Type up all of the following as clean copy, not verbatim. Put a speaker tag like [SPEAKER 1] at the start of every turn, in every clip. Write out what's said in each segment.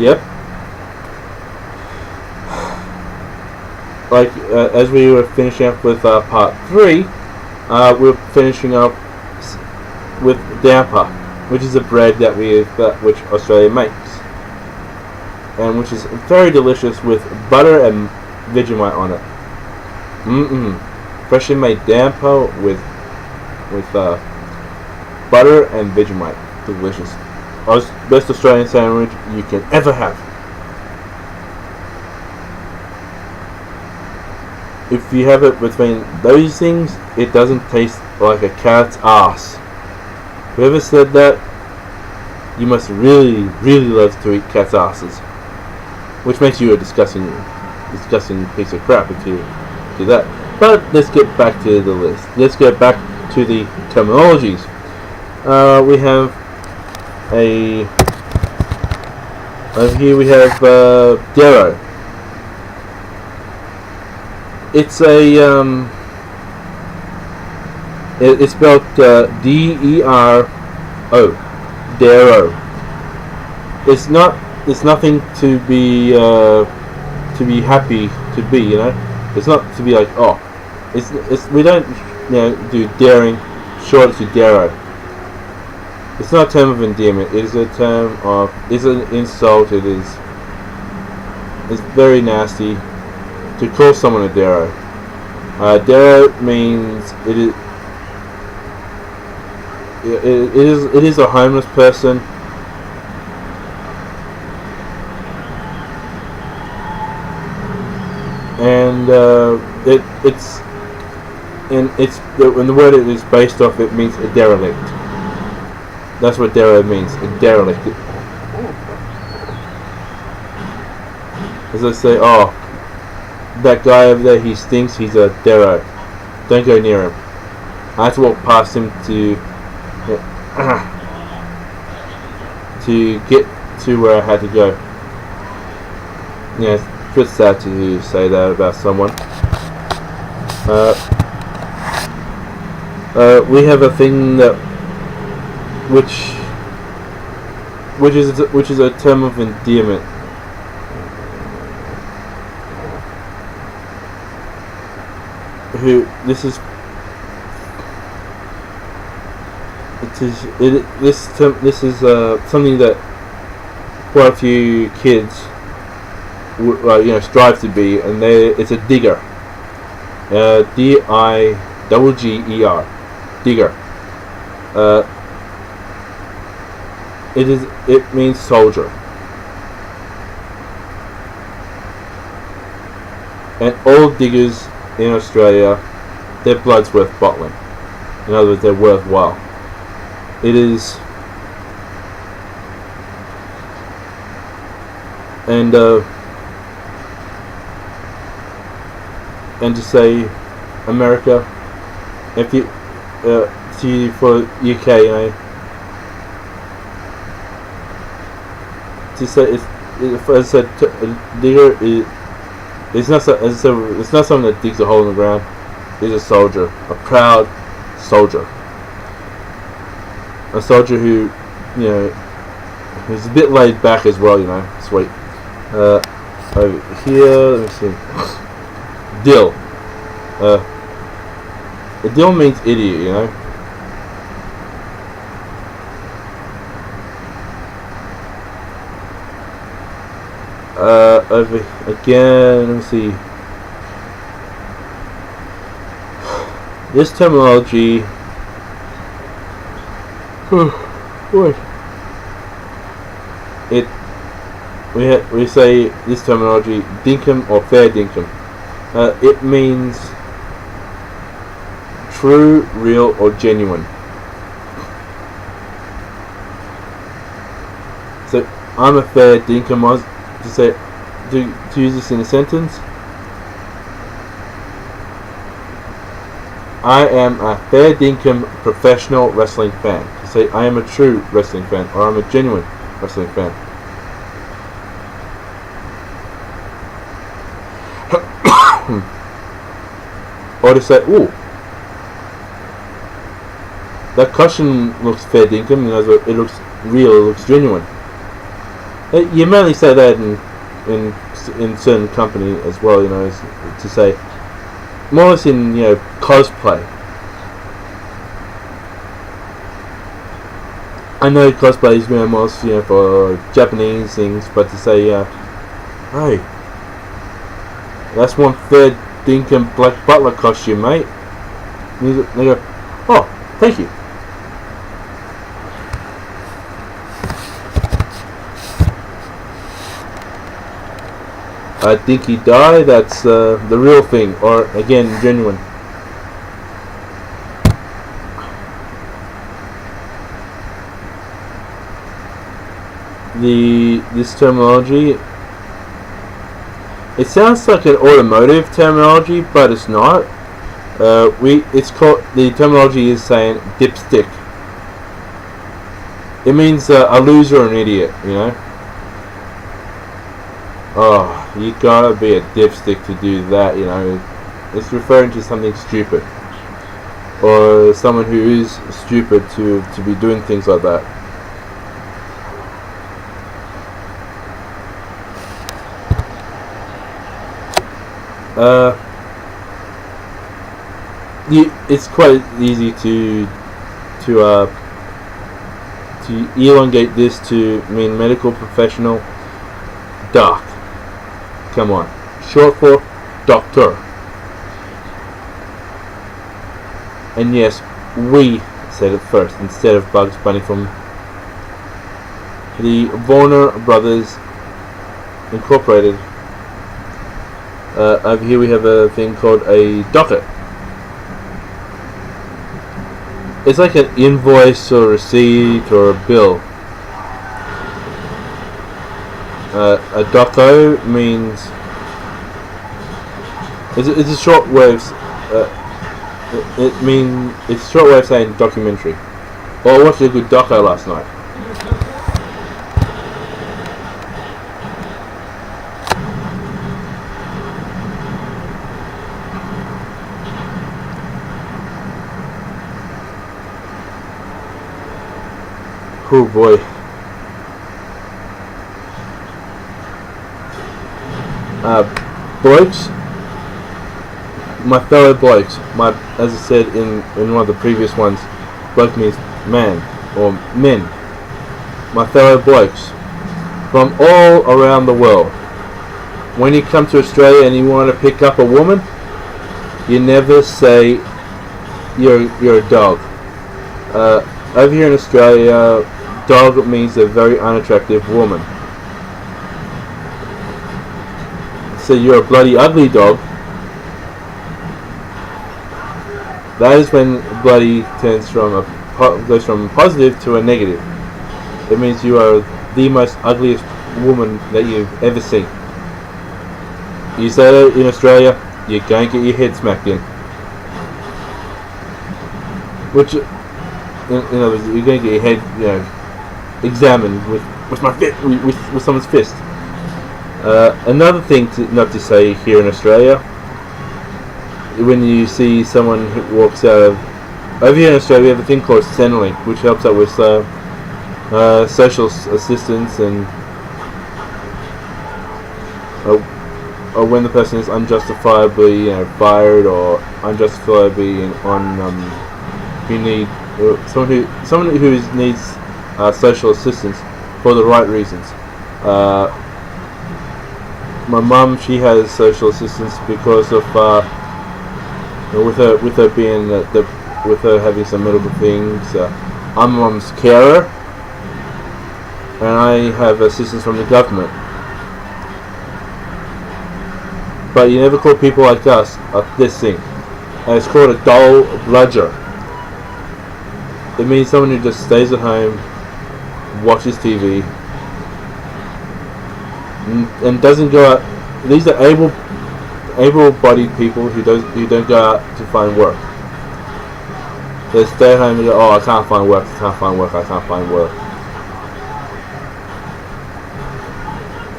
[SPEAKER 1] Yep. Like as we were finishing up with part 3, we're finishing up with damper, which is a bread that which Australia makes, and which is very delicious with butter and Vegemite on it. Freshly made damper with butter and Vegemite, delicious. Best Australian sandwich you can ever have. If you have it between those things, it doesn't taste like a cat's ass. Whoever said that, you must really, really love to eat cat's asses, which makes you a disgusting piece of crap if you do that. But let's get back to the list. Let's get back to the terminologies. We have over here we have Dero. It's it's spelled D-E-R-O. Dero. It's nothing to be happy to be, you know. It's not to be like, oh, we don't, you know, do daring short to Dero. It's not a term of endearment. It is a term of, it's an insult. It's very nasty to call someone a Dero. Dero means it is a homeless person. And when the word it is based off, it means a derelict. That's what Dero means, a derelict. As I say, oh, that guy over there, he stinks, he's a Dero. Don't go near him. I had to walk past him to get to where I had to go. Yeah, it's pretty sad to say that about someone. We have a thing that which is a term of endearment. This is something that quite a few kids strive to be, and it's a digger. D-I-G-G-E-R, digger. It means soldier, and all diggers in Australia, their blood's worth bottling. In other words, they're worthwhile. It is, and to say America, if you for UK, you know, to say as I said, digger is. It's not someone that digs a hole in the ground. He's a soldier, a proud soldier, a soldier who, you know, who's a bit laid back as well. You know, sweet. Over here, let me see. Dill. A dill means idiot. You know. Over again, let me see. This terminology. What? We say this terminology, dinkum or fair dinkum. It means true, real, or genuine. So I'm a fair dinkum. To use this in a sentence, I am a fair dinkum professional wrestling fan. To say I am a true wrestling fan, or I'm a genuine wrestling fan. Or to say, ooh, that cushion looks fair dinkum, it looks real, it looks genuine. You mainly say that in in certain company as well. To say more or less in cosplay. I know cosplay is most for Japanese things, but to say hey, that's 1/3 Dinkum Black Butler costume, mate. And they go, oh, thank you. Dinky Die, that's the real thing, or again, genuine. This terminology, it sounds like an automotive terminology, but it's not. It's called, the terminology is saying dipstick. It means a loser or an idiot, Oh, you gotta be a dipstick to do that, It's referring to something stupid, or someone who is stupid to be doing things like that. It's quite easy to elongate this to mean medical professional. Doc. Come on. Short for doctor. And yes, we said it first instead of Bugs Bunny from the Warner Brothers Incorporated. Over here we have a thing called a docket. It's like an invoice or receipt or a bill. A doco means it's a short way of it's a short way of saying documentary. Oh, I watched a good doco last night. Oh boy. Blokes, my fellow blokes, as I said in one of the previous ones, bloke means man or men. My fellow blokes from all around the world. When you come to Australia and you want to pick up a woman, you never say you're a dog. Over here in Australia, dog means a very unattractive woman. So you're a bloody ugly dog. That is when bloody goes from positive to a negative. It means you are the most ugliest woman that you've ever seen. You say that in Australia, you're going to get your head smacked in. Which, in other words, you're going to get your head, examined with someone's fist. Another thing not to say here in Australia, when you see someone who walks out of... Over here in Australia we have a thing called Slang, which helps out with social assistance and or when the person is unjustifiably fired or unjustifiably someone who needs social assistance for the right reasons. My mum, she has social assistance because of with her being with her having some medical things. I'm mum's carer, and I have assistance from the government. But you never call people like us this thing, and it's called a dole bludger. It means someone who just stays at home, watches TV, and doesn't go out. These are able-bodied people who don't go out to find work. They stay at home and go, oh, I can't find work. I can't find work.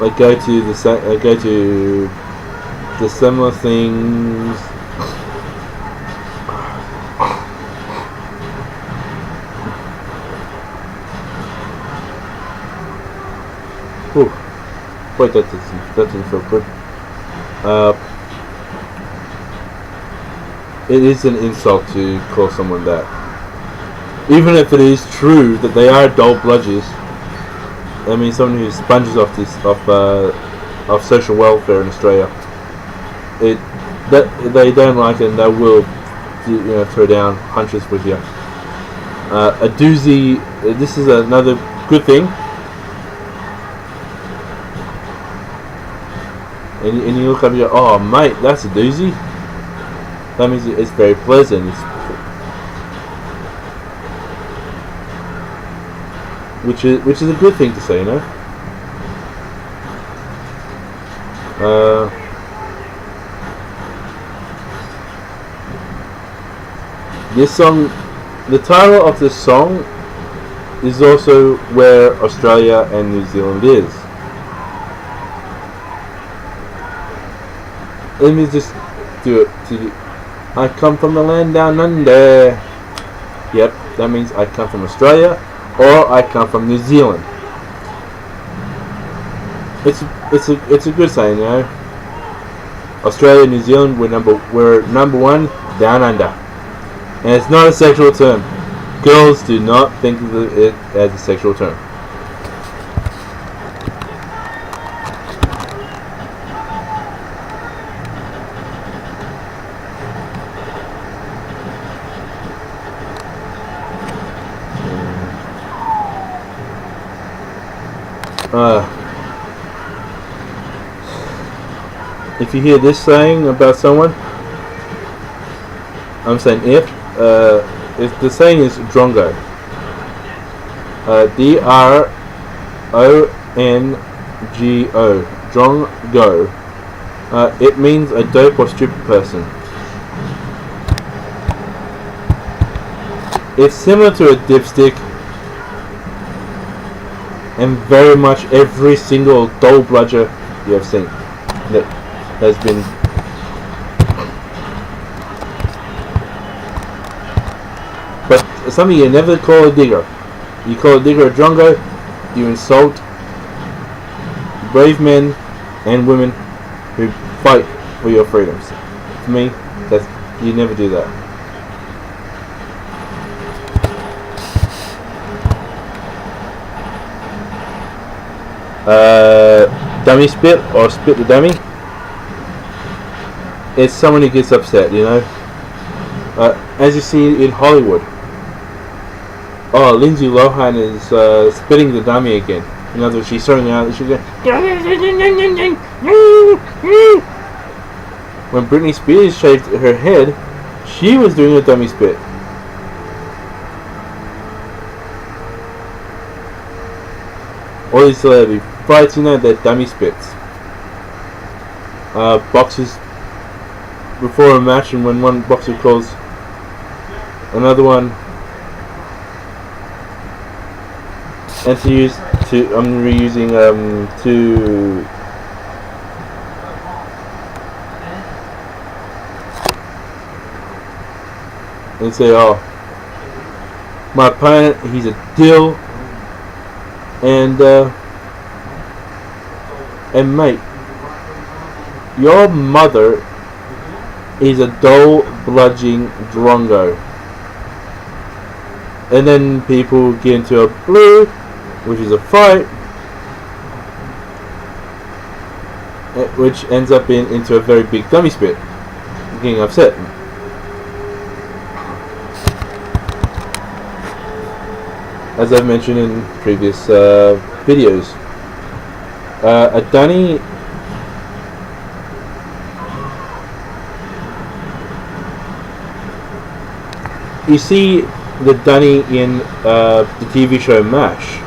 [SPEAKER 1] Like go to the similar things. Whew. Wait, that didn't feel good. It is an insult to call someone that. Even if it is true that they are dull bludgers, I mean, someone who sponges off social welfare in Australia, that they don't like it, and they will, throw down punches with you. A doozy. This is another good thing. And you look up and you go, oh mate, that's a doozy. That means it's very pleasant. Which is a good thing to say, This song, the title of this song is also where Australia and New Zealand is. Let me just do it. I come from the land down under. Yep, that means I come from Australia or I come from New Zealand. It's a good saying, Australia and New Zealand, we're number one down under. And it's not a sexual term. Girls do not think of it as a sexual term. If you hear this saying about someone, I'm saying if the saying is drongo. D-R-O-N-G-O. Drongo. It means a dope or stupid person. It's similar to a dipstick, and very much every single dull bludger you have seen that has been something you never call a digger. You call a digger a drongo, you insult brave men and women who fight for your freedoms. To me, you never do that. Dummy spit or spit the dummy. It's someone who gets upset, as you see in Hollywood. Oh, Lindsay Lohan is spitting the dummy again. In other words, she's throwing out. She's going. When Britney Spears shaved her head, she was doing a dummy spit. All these celebrity fights, they're dummy spits. Boxers before a match, and when one boxer calls another one. And I'm reusing to and say, oh, my opponent, he's a dill, and mate, your mother is a dull bludging drongo. And then people get into a blue, which is a fight, which ends up into a very big dummy spit, getting upset. As I've mentioned in previous videos, a dunny you see the dunny in the TV show MASH.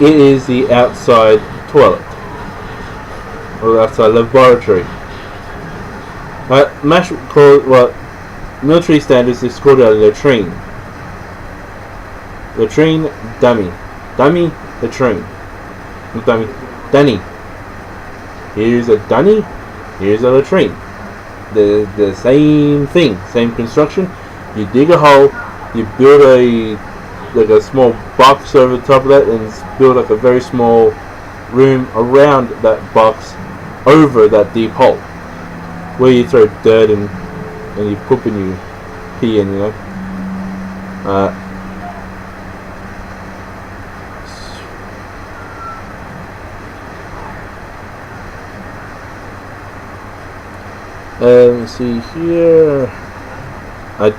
[SPEAKER 1] It is the outside toilet or outside laboratory. MASH military standards is called a latrine. Latrine, dummy, latrine, dummy, dunny. Here's a dunny. Here's a latrine. The same thing, same construction. You dig a hole, you build a like a small box over the top of that, and build like a very small room around that box over that deep hole where you throw dirt and you poop and you pee and let's see here.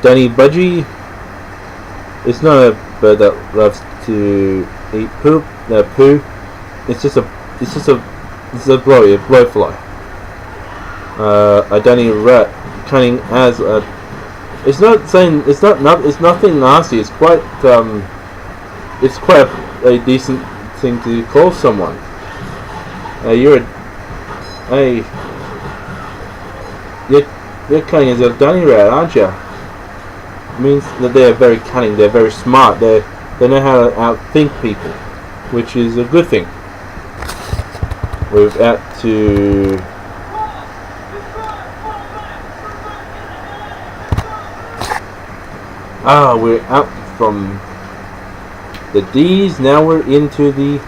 [SPEAKER 1] Danny Budgie. It's not a bird that loves to eat poop. Poo. It's a blowfly. A Danny rat cunning as a. It's nothing nasty. It's quite a decent thing to call someone. You're cunning as a Danny rat, aren't you? It means that they are very cunning. They're very smart. They know how to outthink people, which is a good thing. We're out to. We're out from the D's. Now we're into the.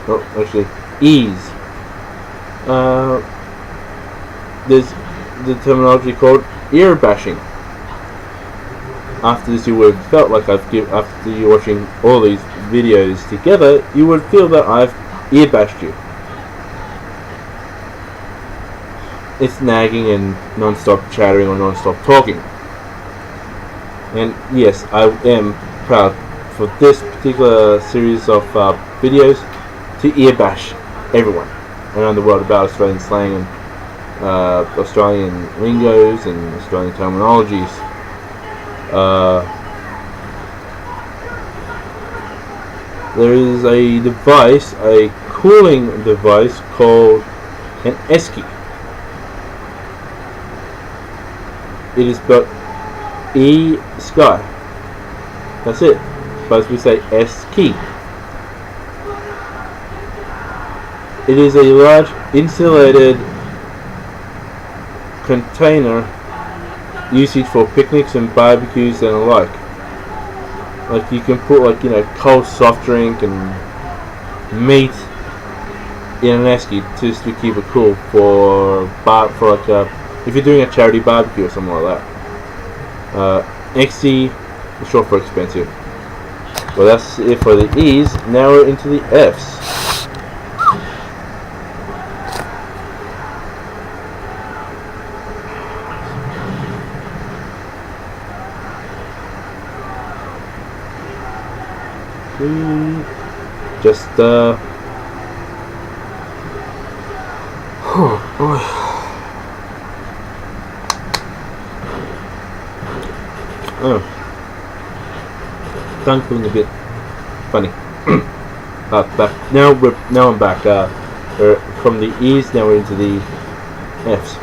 [SPEAKER 1] Oh, actually, E's. There's the terminology called ear bashing. After this, you would have felt like after you're watching all these videos together, you would feel that I've ear bashed you. It's nagging and non-stop chattering or non-stop talking. And yes, I am proud for this particular series of videos to ear bash everyone around the world about Australian slang and Australian lingos and Australian terminologies. There is a device, a cooling device called an esky. It is spelled E-Sky. That's it. But we say S-Key. It is a large insulated container usage for picnics and barbecues and the like. Like you can put cold soft drink and meat in an esky just to keep it cool for if you're doing a charity barbecue or something like that. XE is short for expensive. Well, that's it for the E's. Now we're into the F's. Just oh boy. Oh, tongue feeling a bit funny. Back now. I'm back. From the E's, now we're into the F's.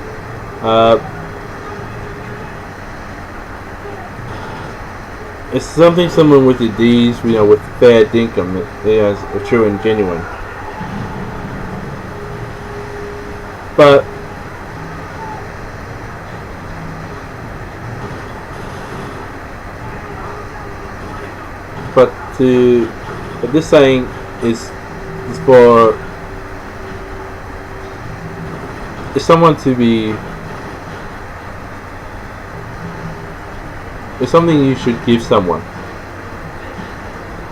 [SPEAKER 1] It's something similar with the D's, with fair dinkum, it's true and genuine. But this saying is for someone to be. It's something you should give someone,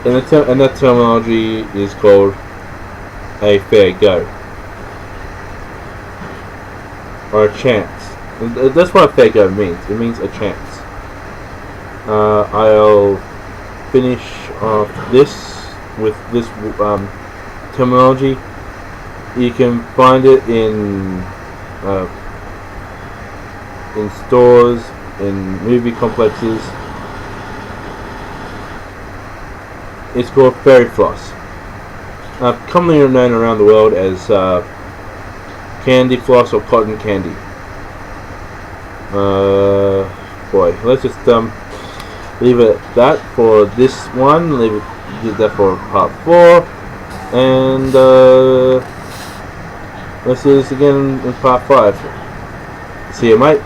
[SPEAKER 1] and that terminology is called a fair go or a chance. That's what a fair go means. It means a chance. I'll finish off this with this terminology. You can find it in stores, in movie complexes. It's called fairy floss. Commonly known around the world as candy floss or cotton candy. Boy, let's just leave it at that for this one. Leave that for part 4, and let's do this again in part 5. See you, mate.